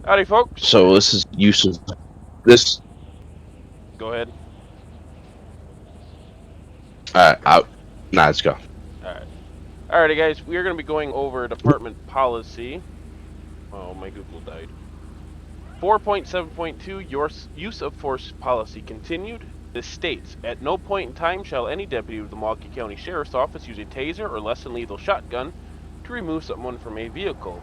Howdy, folks. So this is use of this. Go ahead. Out. Nah, let's go. All right. Alrighty, guys. We are going to be going over department policy. Oh, my Google died. 4.7.2 Your use of force policy continued. This states, at no point in time shall any deputy of the Milwaukee County Sheriff's Office use a taser or less than lethal shotgun to remove someone from a vehicle.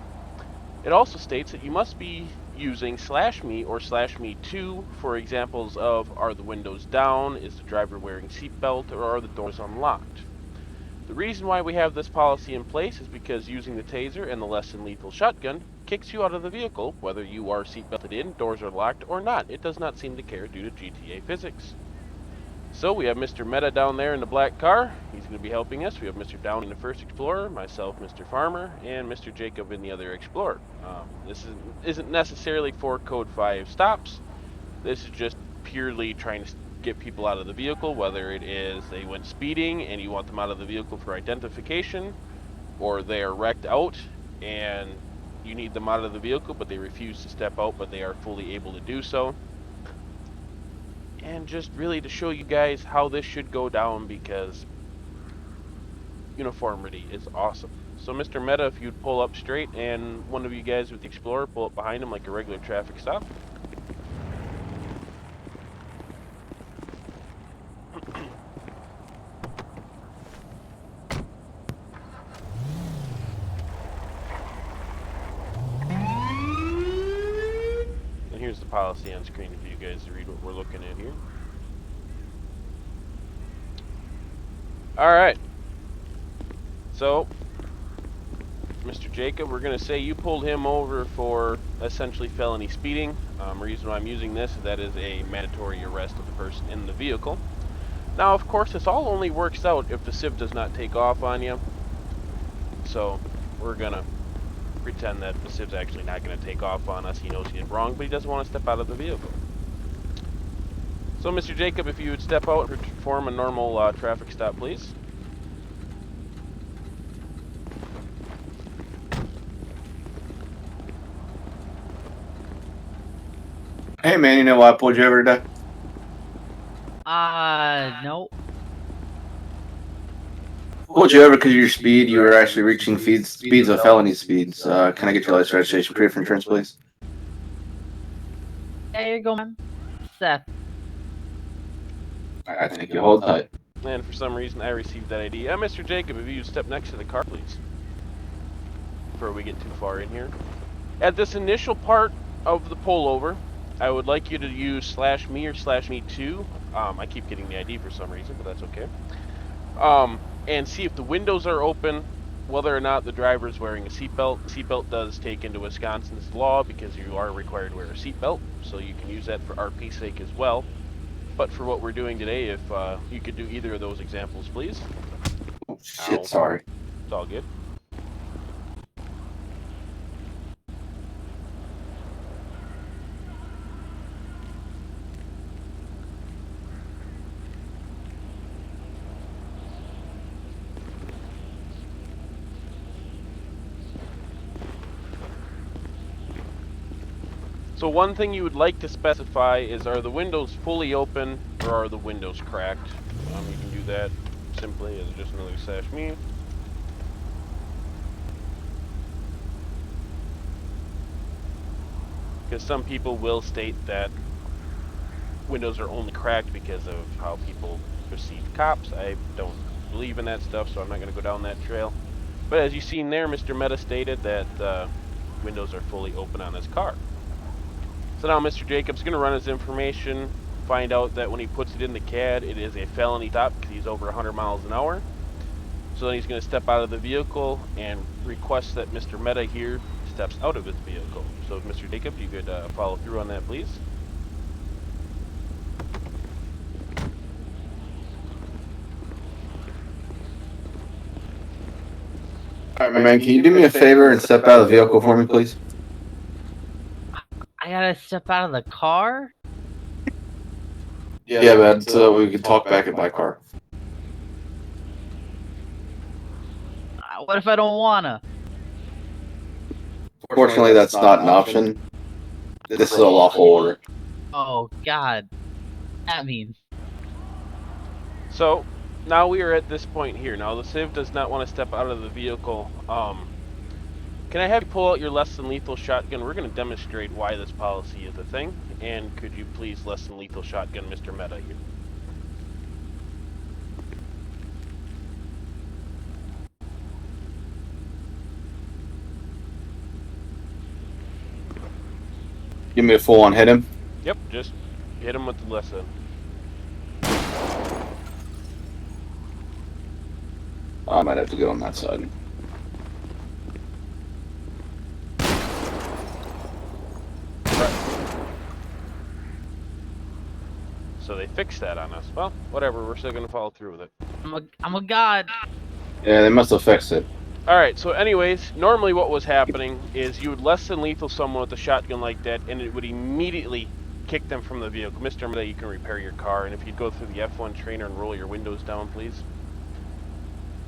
It also states that you must be using /me or /me2 for examples of are the windows down, is the driver wearing seatbelt, or are the doors unlocked. The reason why we have this policy in place is because using the taser and the less than lethal shotgun kicks you out of the vehicle, whether you are seatbelted in, doors are locked, or not. It does not seem to care due to GTA physics. So we have Mr. Meta down there in the black car. He's going to be helping us. We have Mr. Downey in the first Explorer, myself, Mr. Farmer, and Mr. Jacob in the other Explorer. This isn't necessarily for Code 5 stops. This is just purely trying to get people out of the vehicle, whether it is they went speeding and you want them out of the vehicle for identification, or they are wrecked out and you need them out of the vehicle but they refuse to step out but they are fully able to do so. And just really to show you guys how this should go down because uniformity is awesome. So Mr. Meta, if you'd pull up straight and one of you guys with the Explorer pull up behind him like a regular traffic stop. And here's the policy on screen for you guys to read what we're looking at here. Alright. So, Mr. Jacob, we're going to say you pulled him over for essentially felony speeding. Reason why I'm using this is that is a mandatory arrest of the person in the vehicle. Now, of course, this all only works out if the civ does not take off on you. So, we're going to pretend that the civ's actually not going to take off on us. He knows he did wrong, but he doesn't want to step out of the vehicle. So, Mr. Jacob, if you would step out and perform a normal traffic stop, please. Hey man, you know why I pulled you over today? No. Pulled you over because of your speed. You were actually reaching speeds of felony speeds. Can I get your license, registration, proof of insurance, please? There you go, man. Seth. I think you hold tight. And for some reason, I received that ID. Mr. Jacob, if you would step next to the car, please. Before we get too far in here. At this initial part of the pullover, I would like you to use /me or /me2. I keep getting the ID for some reason, but that's okay. And see if the windows are open, whether or not the driver is wearing a seatbelt. Seatbelt does take into Wisconsin's law because you are required to wear a seatbelt, so you can use that for RP's sake as well. But for what we're doing today, if you could do either of those examples, please. Oh, shit, Ow. sorry. It's all good. So one thing you would like to specify is, are the windows fully open or are the windows cracked? You can do that simply as just another /me. Because some people will state that windows are only cracked because of how people perceive cops. I don't believe in that stuff, so I'm not going to go down that trail. But as you've seen there, Mr. Meta stated that windows are fully open on his car. So now Mr. Jacobs is going to run his information, find out that when he puts it in the CAD, it is a felony stop because he's over 100 miles an hour. So then he's going to step out of the vehicle and request that Mr. Meta here steps out of his vehicle. So if Mr. Jacobs, you could follow through on that, please. Alright, man, can you do me a favor and step out of the vehicle for me, please? I gotta step out of the car? Yeah, man, so we can talk back in my car. What if I don't wanna? Fortunately, that's not an option. This is a lawful order. Oh God. That means So, now we are at this point here. Now, the Civ does not want to step out of the vehicle. Can I have you pull out your less than lethal shotgun? We're going to demonstrate why this policy is a thing. And could you please less than lethal shotgun Mr. Meta here? Give me a full on hit him. Yep, just hit him with the less than. I might have to go on that side. So they fixed that on us. Well, whatever, we're still going to follow through with it. I'm a god. Yeah, they must have fixed it. Alright, so anyways, normally what was happening is you would less than lethal someone with a shotgun like that, and it would immediately kick them from the vehicle. Mr. Meta, you can repair your car, and if you'd go through the F1 trainer and roll your windows down, please.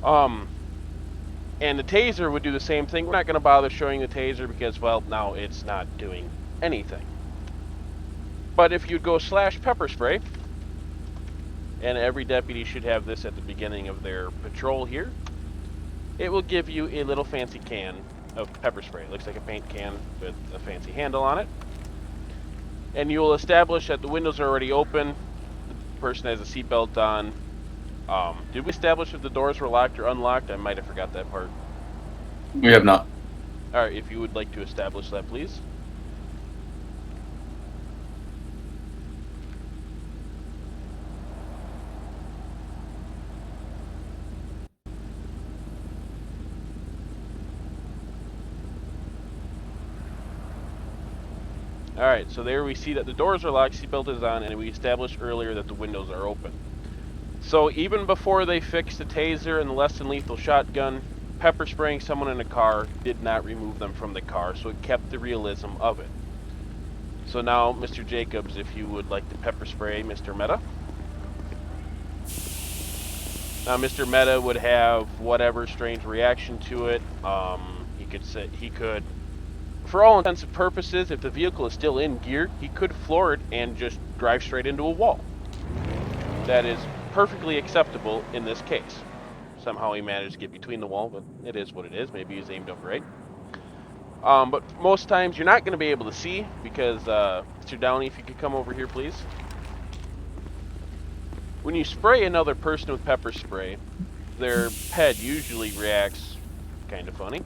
And the taser would do the same thing. We're not going to bother showing the taser because, well, now it's not doing anything. But if you'd go slash pepper spray, and every deputy should have this at the beginning of their patrol here, it will give you a little fancy can of pepper spray. It looks like a paint can with a fancy handle on it. And you will establish that the windows are already open, the person has a seatbelt on. Did we establish if the doors were locked or unlocked? I might have forgot that part. We have not. Alright, if you would like to establish that, please. Alright, so there we see that the doors are locked, seatbelt is on, and we established earlier that the windows are open. So even before they fixed the taser and the less than lethal shotgun, pepper spraying someone in a car did not remove them from the car, so it kept the realism of it. So now, Mr. Jacobs, if you would like to pepper spray Mr. Meta. Now, Mr. Meta would have whatever strange reaction to it. He could, for all intents and purposes, if the vehicle is still in gear, he could floor it and just drive straight into a wall. That is perfectly acceptable in this case. Somehow he managed to get between the wall, but it is what it is. Maybe he's aimed up right. But most times you're not going to be able to see because, Mr. Downey, if you could come over here, please. When you spray another person with pepper spray, their head usually reacts kind of funny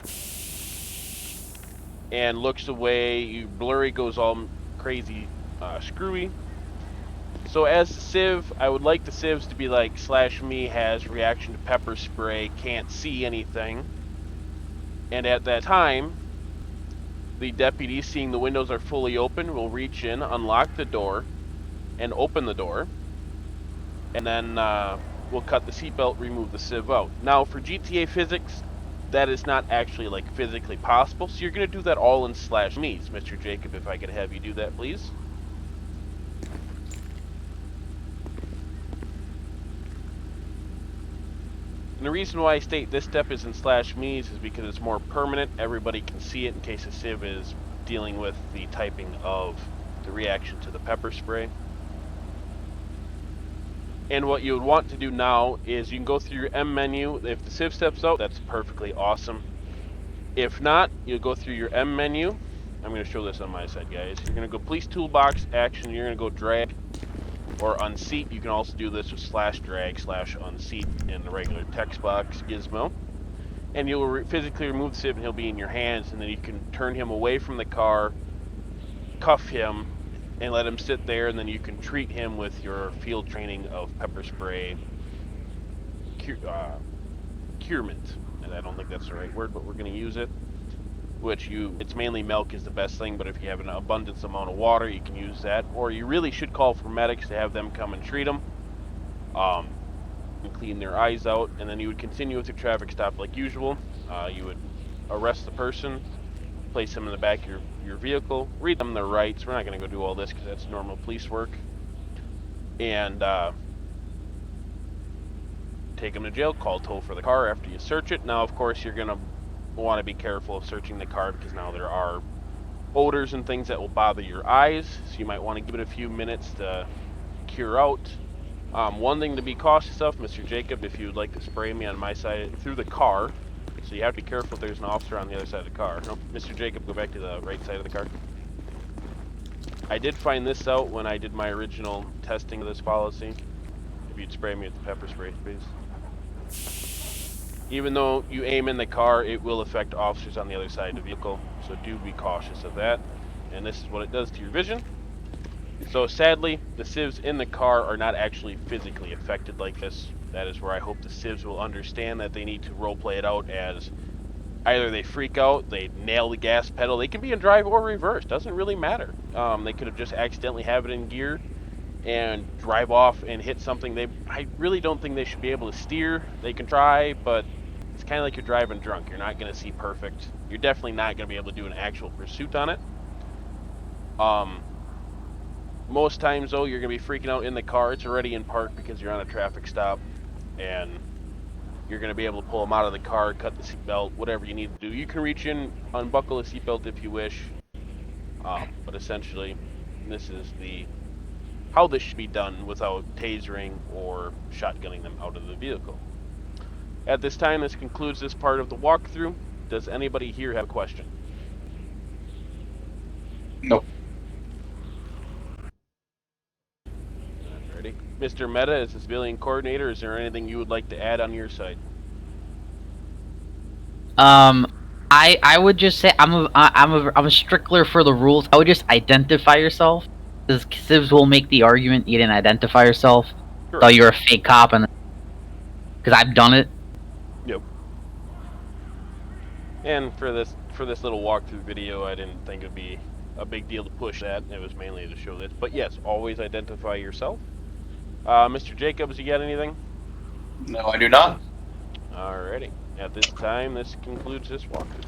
and looks away. Blurry, goes all crazy, screwy. So as the Civ, I would like the Civs to be like slash me has reaction to pepper spray, can't see anything. And at that time, the deputy, seeing the windows are fully open, will reach in, unlock the door, and open the door. And then we'll cut the seatbelt, remove the Civ out. Now for GTA physics, that is not actually like physically possible, so you're going to do that all in slash me's. Mr. Jacob, if I could have you do that, please. And the reason why I state this step is in slash me's is because it's more permanent. Everybody can see it in case a Civ is dealing with the typing of the reaction to the pepper spray. And what you would want to do now is you can go through your M menu. If the Civ steps out, that's perfectly awesome. If not, you'll go through your M menu. I'm going to show this on my side, guys. You're going to go police toolbox, action. You're going to go drag or unseat. You can also do this with slash drag, slash unseat in the regular text box gizmo. And you'll physically remove the Civ and he'll be in your hands. And then you can turn him away from the car, cuff him, and let him sit there, and then you can treat him with your field training of pepper spray curement. And I don't think that's the right word, but we're going to use it. It's mainly milk is the best thing, but if you have an abundance amount of water, you can use that. Or you really should call for medics to have them come and treat them, and clean their eyes out, and then you would continue with your traffic stop like usual. You would arrest the person, place them in the back of your vehicle, read them their rights. We're not going to go do all this because that's normal police work. And take them to jail, call tow for the car after you search it. Now, of course, you're going to want to be careful of searching the car because now there are odors and things that will bother your eyes, so you might want to give it a few minutes to cure out. One thing to be cautious of, Mr. Jacob, if you would like to spray me on my side through the car, so you have to be careful if there's an officer on the other side of the car. No, Mr. Jacob, go back to the right side of the car. I did find this out when I did my original testing of this policy. If you'd spray me with the pepper spray, please. Even though you aim in the car, it will affect officers on the other side of the vehicle, so do be cautious of that. And this is what it does to your vision. So sadly, the civs in the car are not actually physically affected like this. That is where I hope the civs will understand that they need to roleplay it out as either they freak out, they nail the gas pedal, they can be in drive or reverse, doesn't really matter. They could have just accidentally have it in gear and drive off and hit something. I really don't think they should be able to steer. They can try, but it's kind of like you're driving drunk. You're not going to see perfect. You're definitely not going to be able to do an actual pursuit on it. Most times, though, you're going to be freaking out in the car. It's already in park because you're on a traffic stop, and you're going to be able to pull them out of the car, cut the seatbelt, whatever you need to do. You can reach in, unbuckle the seatbelt if you wish, but essentially, this is how this should be done without tasering or shotgunning them out of the vehicle. At this time, this concludes this part of the walkthrough. Does anybody here have a question? Nope. Alrighty. Mr. Meta, as the civilian coordinator, is there anything you would like to add on your side? I would just say I'm a stickler for the rules. I would just identify yourself. Because civs will make the argument you didn't identify yourself, Sure. so you're a fake cop, and because I've done it. Yep. And for this little walkthrough video, I didn't think it'd be a big deal to push that. It was mainly to show this. But yes, always identify yourself. Mr. Jacobs, you got anything? No, I do not. Alrighty. At this time, this concludes this walkthrough.